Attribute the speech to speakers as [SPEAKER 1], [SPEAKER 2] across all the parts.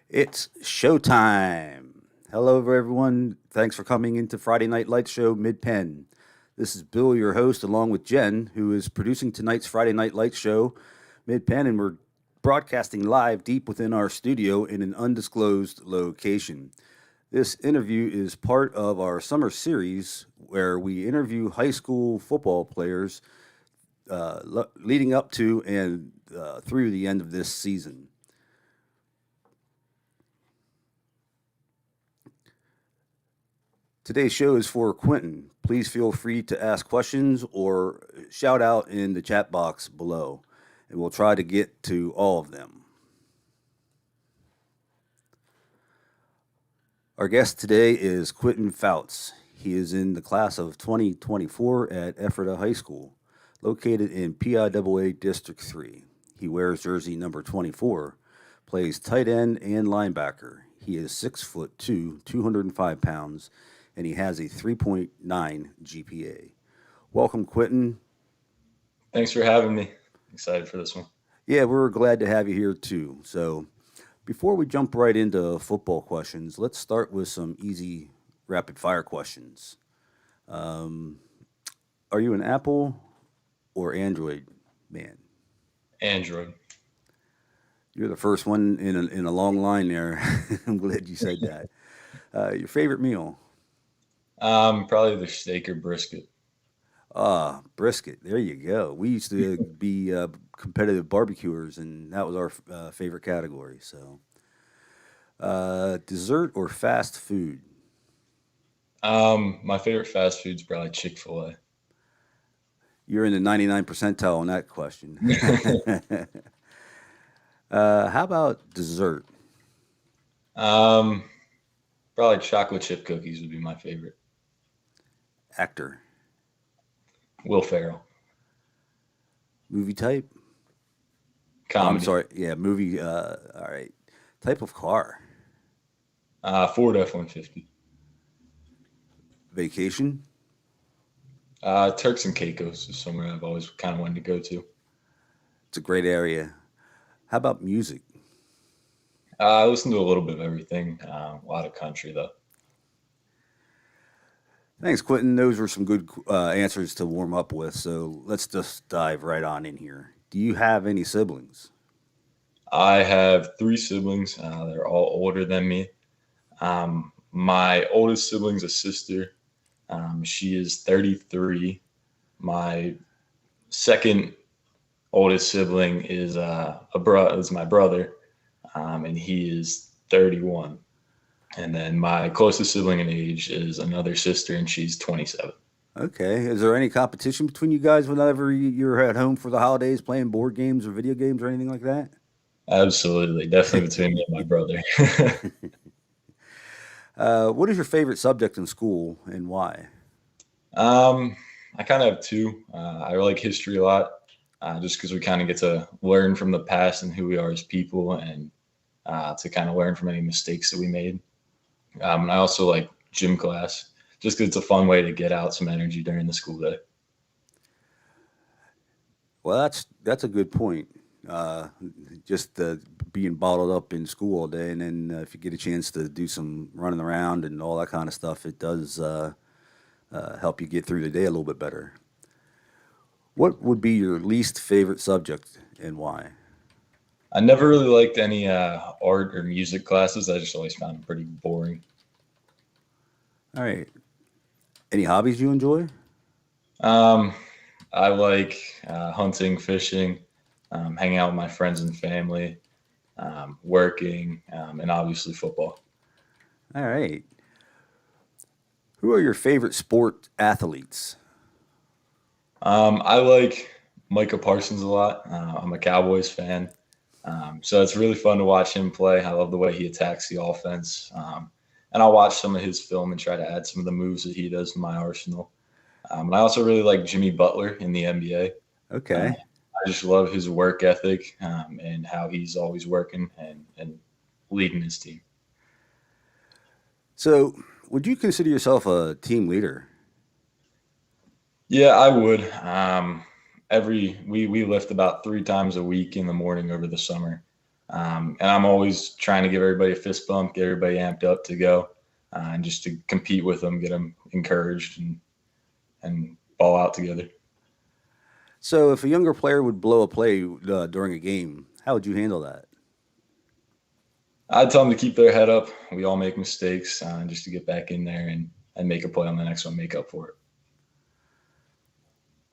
[SPEAKER 1] It's showtime. Hello, everyone. Thanks for coming into Friday Night Light Show Mid Penn. This is Bill, your host, along with Jen, who is producing tonight's Friday Night Light Show Mid Penn, and we're broadcasting live deep within our studio in an undisclosed location. This interview is part of our summer series where we interview high school football players leading up to and through the end of this season. Today's show is for Quintin. Please feel free to ask questions or shout out in the chat box below, and we'll try to get to all of them. Our guest today is Quintin Pfautz. He is in the class of 2024 at Ephrata High School, located in PIAA District 3. He wears jersey number 24, plays tight end and linebacker. He is 6 foot 2, 205 pounds, and he has a 3.9 GPA. Welcome, Quintin.
[SPEAKER 2] Thanks for having me. Excited for this one.
[SPEAKER 1] Yeah, we're glad to have you here too. So, before we jump right into football questions, let's start with some easy rapid fire questions. Um, are you an Apple or Android man?
[SPEAKER 2] Android.
[SPEAKER 1] You're the first one in a long line there. I'm glad you said that. Your favorite meal?
[SPEAKER 2] Probably the steak or brisket.
[SPEAKER 1] Ah, brisket. There you go. We used to be competitive barbecuers, and that was our favorite category. So, dessert or fast food?
[SPEAKER 2] My favorite fast food's probably Chick-fil-A.
[SPEAKER 1] You're in the 99 percentile on that question. How about dessert?
[SPEAKER 2] um, Probably chocolate chip cookies would be my favorite.
[SPEAKER 1] Actor?
[SPEAKER 2] Will Ferrell.
[SPEAKER 1] Movie type? Oh, I'm
[SPEAKER 2] Comedy.
[SPEAKER 1] sorry. Yeah, movie. All right. Type of car?
[SPEAKER 2] Ford F-150.
[SPEAKER 1] Vacation?
[SPEAKER 2] Turks and Caicos is somewhere I've always kind of wanted to go to.
[SPEAKER 1] It's a great area. How about music?
[SPEAKER 2] I listen to a little bit of everything. A lot of country though.
[SPEAKER 1] Thanks, Quentin. Those were some good answers to warm up with. So let's just dive right on in here. Do you have any siblings?
[SPEAKER 2] I have three siblings. They're all older than me. My oldest sibling's a sister. She is 33. My second oldest sibling is my brother, and he is 31. And then my closest sibling in age is another sister, and she's 27.
[SPEAKER 1] Okay. Is there any competition between you guys whenever you're at home for the holidays playing board games or video games or anything like that?
[SPEAKER 2] Absolutely, definitely between me and my brother.
[SPEAKER 1] What is your favorite subject in school and why?
[SPEAKER 2] um, I kind of have two. I like history a lot, just because we kind of get to learn from the past and who we are as people, and to kind of learn from any mistakes that we made. And I also like gym class, just because it's a fun way to get out some energy during the school day.
[SPEAKER 1] Well, that's a good point. Uh, just being bottled up in school all day, and then if you get a chance to do some running around and all that kind of stuff, it does help you get through the day a little bit better. What would be your least favorite subject and why?
[SPEAKER 2] I never really liked any art or music classes. I just always found them pretty boring.
[SPEAKER 1] All right. Any hobbies you enjoy?
[SPEAKER 2] Um, I like hunting, fishing, hanging out with my friends and family, working, and obviously football.
[SPEAKER 1] All right. Who are your favorite sport athletes?
[SPEAKER 2] I like Micah Parsons a lot. I'm a Cowboys fan. So it's really fun to watch him play. I love the way he attacks the offense. And I'll watch some of his film and try to add some of the moves that he does to my arsenal. And I also really like Jimmy Butler in the NBA.
[SPEAKER 1] Okay.
[SPEAKER 2] I just love his work ethic, and how he's always working and leading his team.
[SPEAKER 1] So, would you consider yourself a team leader?
[SPEAKER 2] Yeah, I would. We lift about three times a week in the morning over the summer. And I'm always trying to give everybody a fist bump, get everybody amped up to go, and just to compete with them, get them encouraged and ball out together.
[SPEAKER 1] So, if a younger player would blow a play during a game, how would you handle that?
[SPEAKER 2] I'd tell them to keep their head up. We all make mistakes, just to get back in there and make a play on the next one, make up for it.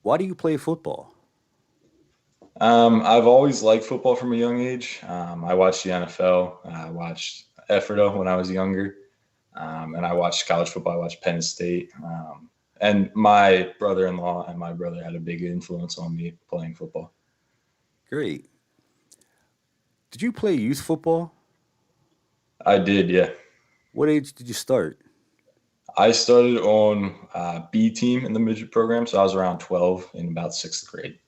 [SPEAKER 1] Why do you play football?
[SPEAKER 2] I've always liked football from a young age. I watched the NFL. I watched Ephrata when I was younger, and I watched college football. I watched Penn State. And my brother-in-law and my brother had a big influence on me playing football.
[SPEAKER 1] Great. Did you play youth football?
[SPEAKER 2] I did, yeah.
[SPEAKER 1] What age did you start?
[SPEAKER 2] I started on B team in the midget program, so I was around 12 in about sixth grade.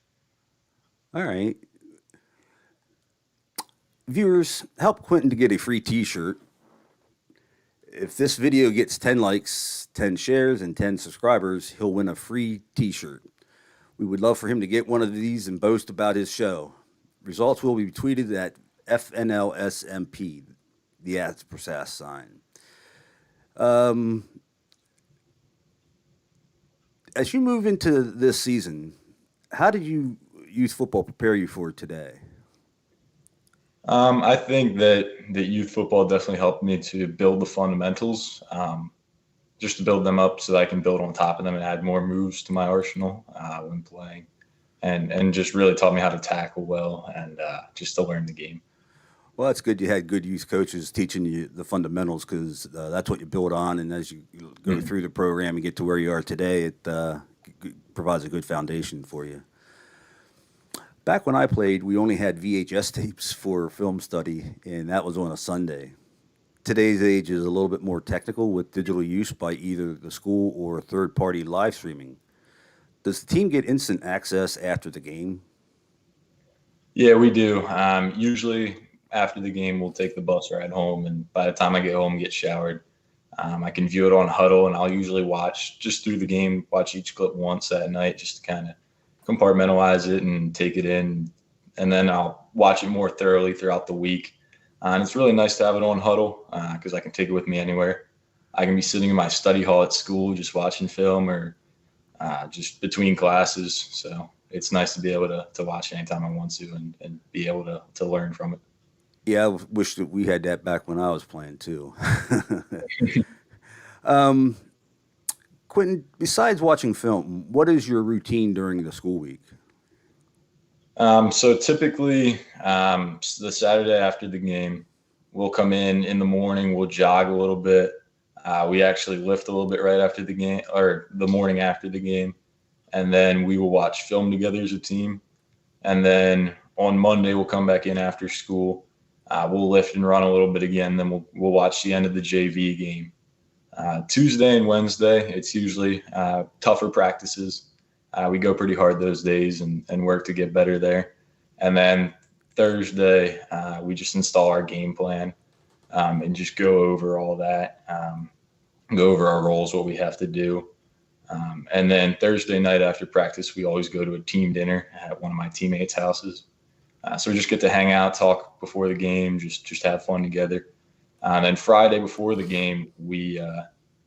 [SPEAKER 1] All right. Viewers, help Quintin to get a free t-shirt. If this video gets 10 likes, 10 shares, and 10 subscribers, he'll win a free t-shirt. We would love for him to get one of these and boast about his show. Results will be tweeted at FNLSMP, the @ sign. As you move into this season, how did youth football prepare you for today?
[SPEAKER 2] I think that youth football definitely helped me to build the fundamentals, just to build them up so that I can build on top of them and add more moves to my arsenal when playing, and just really taught me how to tackle well and just to learn the game.
[SPEAKER 1] Well, that's good. You had good youth coaches teaching you the fundamentals because that's what you build on. And as you go through the program and get to where you are today, it provides a good foundation for you. Back when I played, we only had VHS tapes for film study, and that was on a Sunday. Today's age is a little bit more technical with digital use by either the school or third-party live streaming. Does the team get instant access after the game?
[SPEAKER 2] Yeah, we do. Usually after the game, we'll take the bus ride home, and by the time I get home, get showered, I can view it on Huddle, and I'll usually watch just through the game, watch each clip once that night, just to kind of compartmentalize it and take it in, and then I'll watch it more thoroughly throughout the week. And it's really nice to have it on Huddle because I can take it with me anywhere. I can be sitting in my study hall at school just watching film or just between classes. So it's nice to be able to watch anytime I want to and be able to learn from it.
[SPEAKER 1] Yeah, I wish that we had that back when I was playing too. Quintin, besides watching film, what is your routine during the school week?
[SPEAKER 2] So typically, the Saturday after the game, we'll come in the morning, we'll jog a little bit. We actually lift a little bit right after the game or the morning after the game. And then we will watch film together as a team. And then on Monday, we'll come back in after school. We'll lift and run a little bit again. Then we'll watch the end of the JV game. Tuesday and Wednesday, it's usually tougher practices. We go pretty hard those days and work to get better there. And then Thursday, we just install our game plan and just go over all that, go over our roles, what we have to do. And then Thursday night after practice, we always go to a team dinner at one of my teammates' houses. So we just get to hang out, talk before the game, just have fun together. And then Friday before the game, we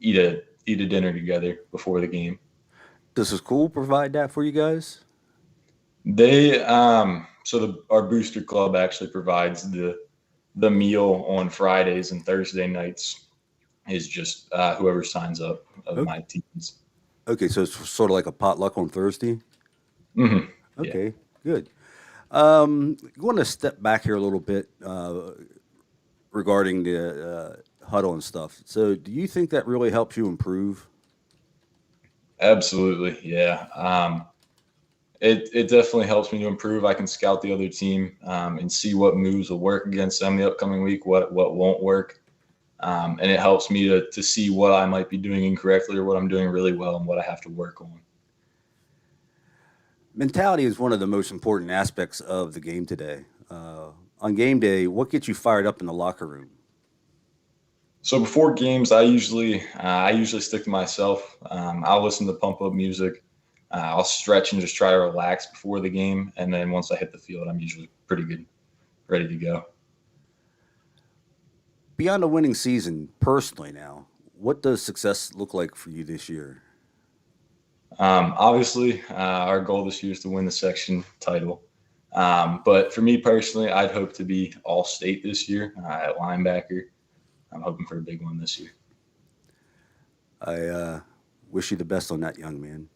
[SPEAKER 2] eat a dinner together before the game.
[SPEAKER 1] Does the school provide that for you guys?
[SPEAKER 2] They our booster club actually provides the meal on Fridays, and Thursday nights is just whoever signs up of my teams.
[SPEAKER 1] Okay, so it's sort of like a potluck on Thursday?
[SPEAKER 2] Mm-hmm.
[SPEAKER 1] Okay, yeah. Good. I want to step back here a little bit regarding the huddle and stuff. So do you think that really helps you improve?
[SPEAKER 2] Absolutely, yeah. It definitely helps me to improve. I can scout the other team and see what moves will work against them the upcoming week, what won't work. And it helps me to see what I might be doing incorrectly or what I'm doing really well and what I have to work on.
[SPEAKER 1] Mentality is one of the most important aspects of the game today. On game day, what gets you fired up in the locker room?
[SPEAKER 2] So before games, I usually stick to myself. I'll listen to pump up music. I'll stretch and just try to relax before the game. And then once I hit the field, I'm usually pretty good, ready to go.
[SPEAKER 1] Beyond a winning season, personally now, what does success look like for you this year?
[SPEAKER 2] Obviously, our goal this year is to win the section title. But for me personally, I'd hope to be all state this year at linebacker. I'm hoping for a big one this year.
[SPEAKER 1] I wish you the best on that, young man.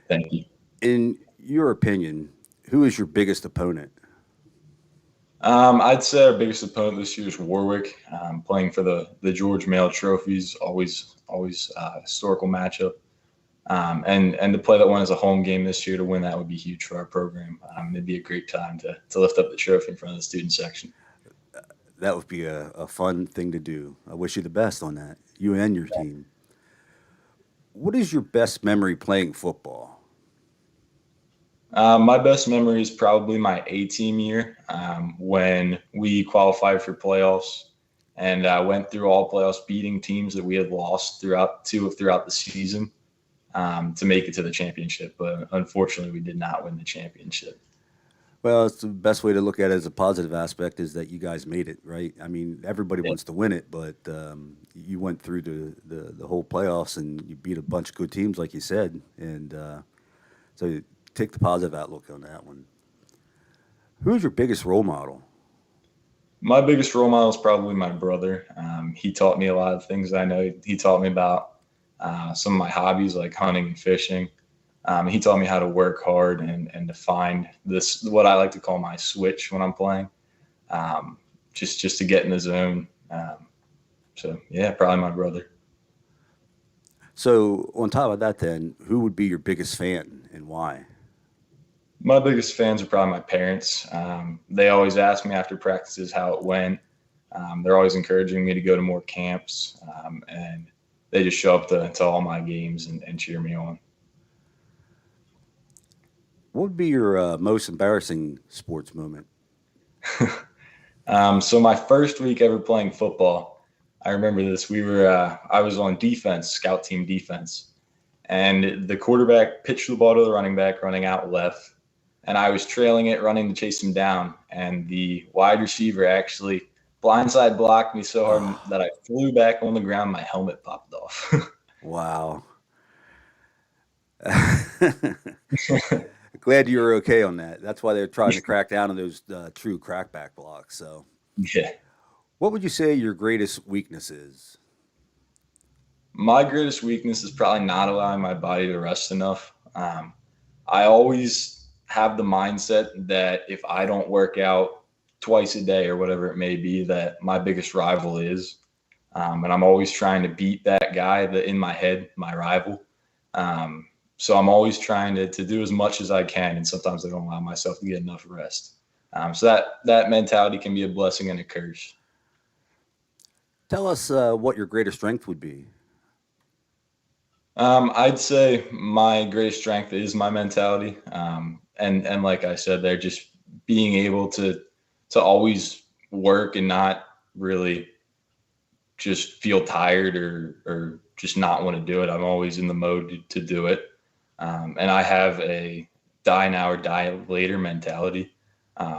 [SPEAKER 2] Thank you.
[SPEAKER 1] In your opinion, who is your biggest opponent?
[SPEAKER 2] I'd say our biggest opponent this year is Warwick. Playing for the George Mail trophies, always historical matchup. And to play that one as a home game this year to win that would be huge for our program. It'd be a great time to lift up the trophy in front of the student section.
[SPEAKER 1] That would be a fun thing to do. I wish you the best on that, you and your team. What is your best memory playing football?
[SPEAKER 2] My best memory is probably my A-team year when we qualified for playoffs and went through all playoffs, beating teams that we had lost throughout the season to make it to the championship. But unfortunately, we did not win the championship.
[SPEAKER 1] Well, it's the best way to look at it as a positive aspect is that you guys made it, right? I mean, everybody
[SPEAKER 2] Yeah.
[SPEAKER 1] wants to win it, but you went through the whole playoffs and you beat a bunch of good teams, like you said. And so you take the positive outlook on that one. Who is your biggest role model?
[SPEAKER 2] My biggest role model is probably my brother. He taught me a lot of things I know. He taught me about some of my hobbies like hunting and fishing. He taught me how to work hard and to find this, what I like to call my switch when I'm playing, just to get in the zone. So yeah, probably my brother.
[SPEAKER 1] So on top of that, then, who would be your biggest fan and why?
[SPEAKER 2] My biggest fans are probably my parents. They always ask me after practices how it went. They're always encouraging me to go to more camps, and they just show up to all my games and cheer me on.
[SPEAKER 1] What would be your most embarrassing sports moment?
[SPEAKER 2] So my first week ever playing football, I remember this. I was on defense, scout team defense, and the quarterback pitched the ball to the running back, running out left, and I was trailing it, running to chase him down, and the wide receiver actually blindside blocked me so hard that I flew back on the ground. My helmet popped off.
[SPEAKER 1] Wow. Glad you were okay on that. That's why they're trying to crack down on those true crackback blocks. So,
[SPEAKER 2] Yeah.
[SPEAKER 1] what would you say your greatest weakness is?
[SPEAKER 2] My greatest weakness is probably not allowing my body to rest enough. I always have the mindset that if I don't work out twice a day or whatever it may be, that my biggest rival is. And I'm always trying to beat that guy that in my head, my rival. So I'm always trying to do as much as I can. And sometimes I don't allow myself to get enough rest. So that mentality can be a blessing and a curse.
[SPEAKER 1] Tell us what your greatest strength would be.
[SPEAKER 2] I'd say my greatest strength is my mentality. And like I said, they're just being able to always work and not really just feel tired or just not want to do it. I'm always in the mode to do it. And I have a die now or die later mentality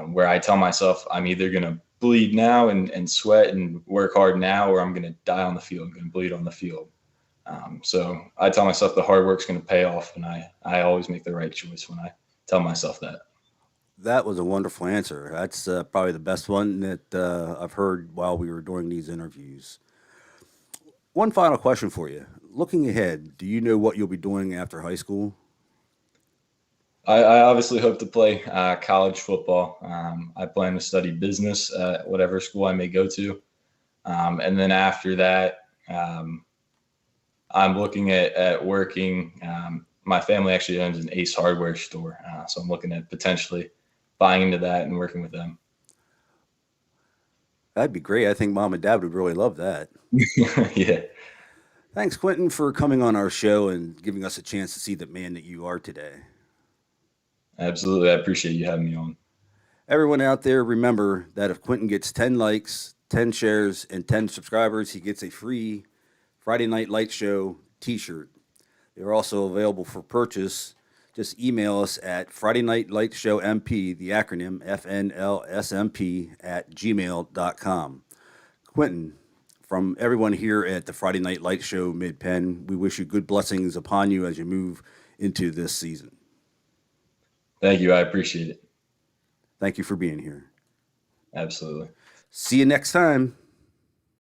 [SPEAKER 2] where I tell myself I'm either going to bleed now and sweat and work hard now, or I'm going to die on the field. I'm going to bleed on the field. So I tell myself the hard work's going to pay off, and I always make the right choice when I tell myself that.
[SPEAKER 1] That was a wonderful answer. That's probably the best one that I've heard while we were doing these interviews. One final question for you. Looking ahead, do you know what you'll be doing after high school?
[SPEAKER 2] I obviously hope to play college football. I plan to study business at whatever school I may go to. And then after that, I'm looking at working. My family actually owns an Ace hardware store. So I'm looking at potentially buying into that and working with them.
[SPEAKER 1] That'd be great. I think mom and dad would really love that.
[SPEAKER 2] Yeah,
[SPEAKER 1] Thanks, Quentin, for coming on our show and giving us a chance to see the man that you are today.
[SPEAKER 2] absolutely. I appreciate you having me on.
[SPEAKER 1] Everyone out there, remember that if Quentin gets 10 likes, 10 shares, and 10 subscribers, he gets a free Friday Night Light Show t-shirt. They're also available for purchase. Just email us at Friday Night Light Show MP, the acronym FNLSMP, @gmail.com. Quentin, from everyone here at the Friday Night Light Show Mid Penn, we wish you good blessings upon you as you move into this season.
[SPEAKER 2] Thank you. I appreciate it.
[SPEAKER 1] Thank you for being here.
[SPEAKER 2] Absolutely.
[SPEAKER 1] See you next time.